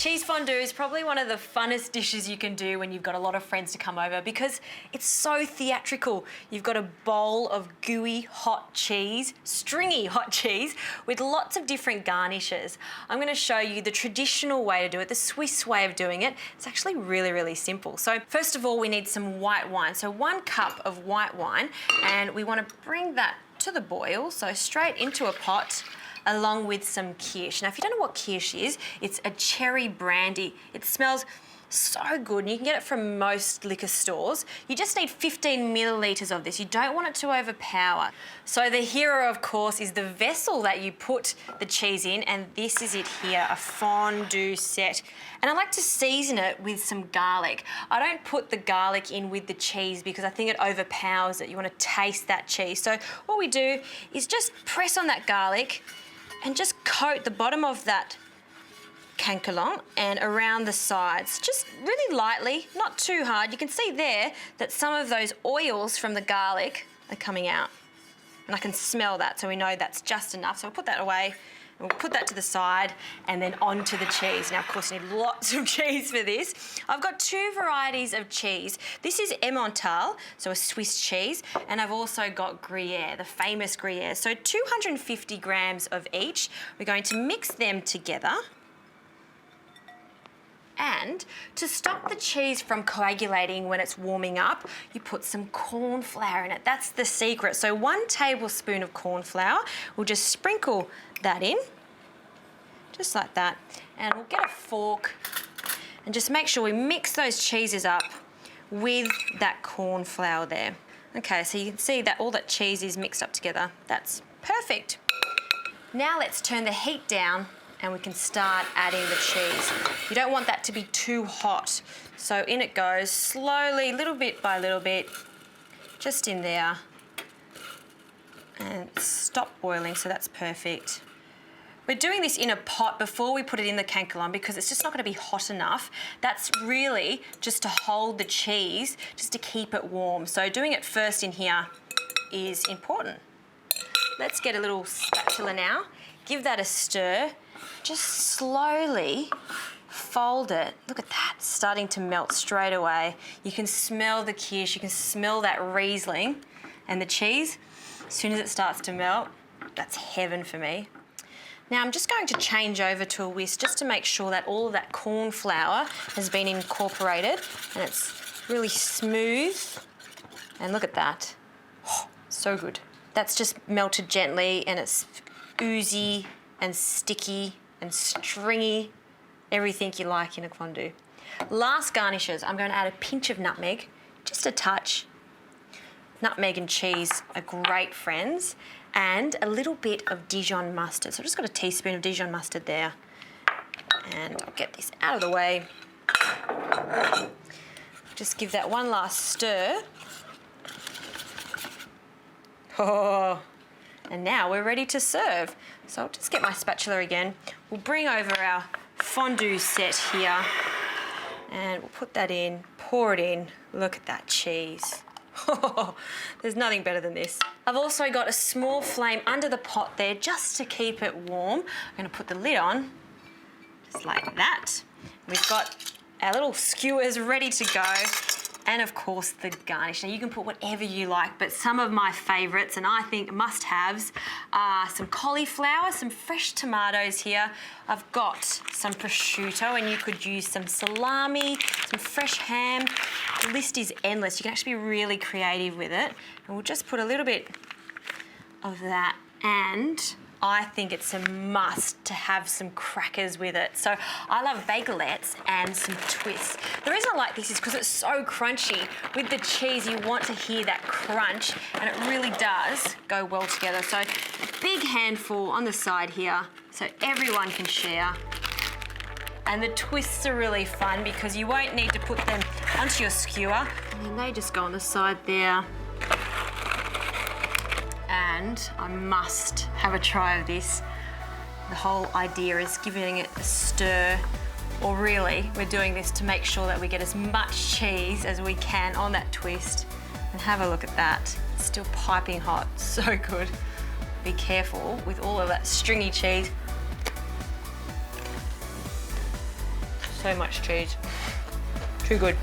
Cheese fondue is probably one of the funnest dishes you can do when you've got a lot of friends to come over because it's so theatrical. You've got a bowl of gooey hot cheese, stringy hot cheese, with lots of different garnishes. I'm going to show you the traditional way to do it, the Swiss way of doing it. It's actually really, really simple. So first of all, we need some white wine. So 1 cup of white wine, and we want to bring that to the boil, so straight into a pot, along with some kirsch. Now, if you don't know what kirsch is, it's a cherry brandy. It smells so good, and you can get it from most liquor stores. You just need 15 millilitres of this. You don't want it to overpower. So the hero, of course, is the vessel that you put the cheese in, and this is it here, a fondue set. And I like to season it with some garlic. I don't put the garlic in with the cheese because I think it overpowers it. You want to taste that cheese. So what we do is just press on that garlic and just coat the bottom of that canquelon and around the sides, just really lightly, not too hard. You can see there that some of those oils from the garlic are coming out, and I can smell that, so we know that's just enough. So I'll put that away, and we'll put that to the side, and then onto the cheese. Now, of course, you need lots of cheese for this. I've got 2 varieties of cheese. This is Emmental, so a Swiss cheese, and I've also got Gruyere, the famous Gruyere. So 250 grams of each. We're going to mix them together. And to stop the cheese from coagulating when it's warming up, you put some corn flour in it. That's the secret. So 1 tablespoon of corn flour, we'll just sprinkle that in, just like that. And we'll get a fork and just make sure we mix those cheeses up with that corn flour there. Okay, so you can see that all that cheese is mixed up together. That's perfect. Now let's turn the heat down and we can start adding the cheese. You don't want that to be too hot. So in it goes slowly, little bit by little bit, just in there. And stop boiling, so that's perfect. We're doing this in a pot before we put it in the canquelon because it's just not going to be hot enough. That's really just to hold the cheese, just to keep it warm. So doing it first in here is important. Let's get a little spatula now. Give that a stir. Just slowly fold it. Look at that, starting to melt straight away. You can smell the kirsch, you can smell that Riesling and the cheese. As soon as it starts to melt, that's heaven for me. Now I'm just going to change over to a whisk just to make sure that all of that corn flour has been incorporated and it's really smooth. And look at that, oh, so good. That's just melted gently and it's oozy and sticky and stringy, everything you like in a fondue. Last garnishes, I'm going to add a pinch of nutmeg, just a touch. Nutmeg and cheese are great friends, and a little bit of Dijon mustard. So I've just got a teaspoon of Dijon mustard there. And I'll get this out of the way. Just give that one last stir. Oh, and now we're ready to serve. So I'll just get my spatula again. We'll bring over our fondue set here and we'll put that in, pour it in. Look at that cheese. There's nothing better than this. I've also got a small flame under the pot there just to keep it warm. I'm going to put the lid on, just like that. We've got our little skewers ready to go. And of course the garnish. Now you can put whatever you like, but some of my favourites and I think must-haves are some cauliflower, some fresh tomatoes here. I've got some prosciutto and you could use some salami, some fresh ham. The list is endless. You can actually be really creative with it. And we'll just put a little bit of that, and I think it's a must to have some crackers with it. So I love bagelettes and some twists. The reason I like this is because it's so crunchy. With the cheese, you want to hear that crunch, and it really does go well together. So a big handful on the side here, so everyone can share. And the twists are really fun because you won't need to put them onto your skewer, and then they just go on the side there. And I must have a try of this. The whole idea is giving it a stir, or really, we're doing this to make sure that we get as much cheese as we can on that twist. And have a look at that. It's still piping hot, so good. Be careful with all of that stringy cheese. So much cheese. Too good.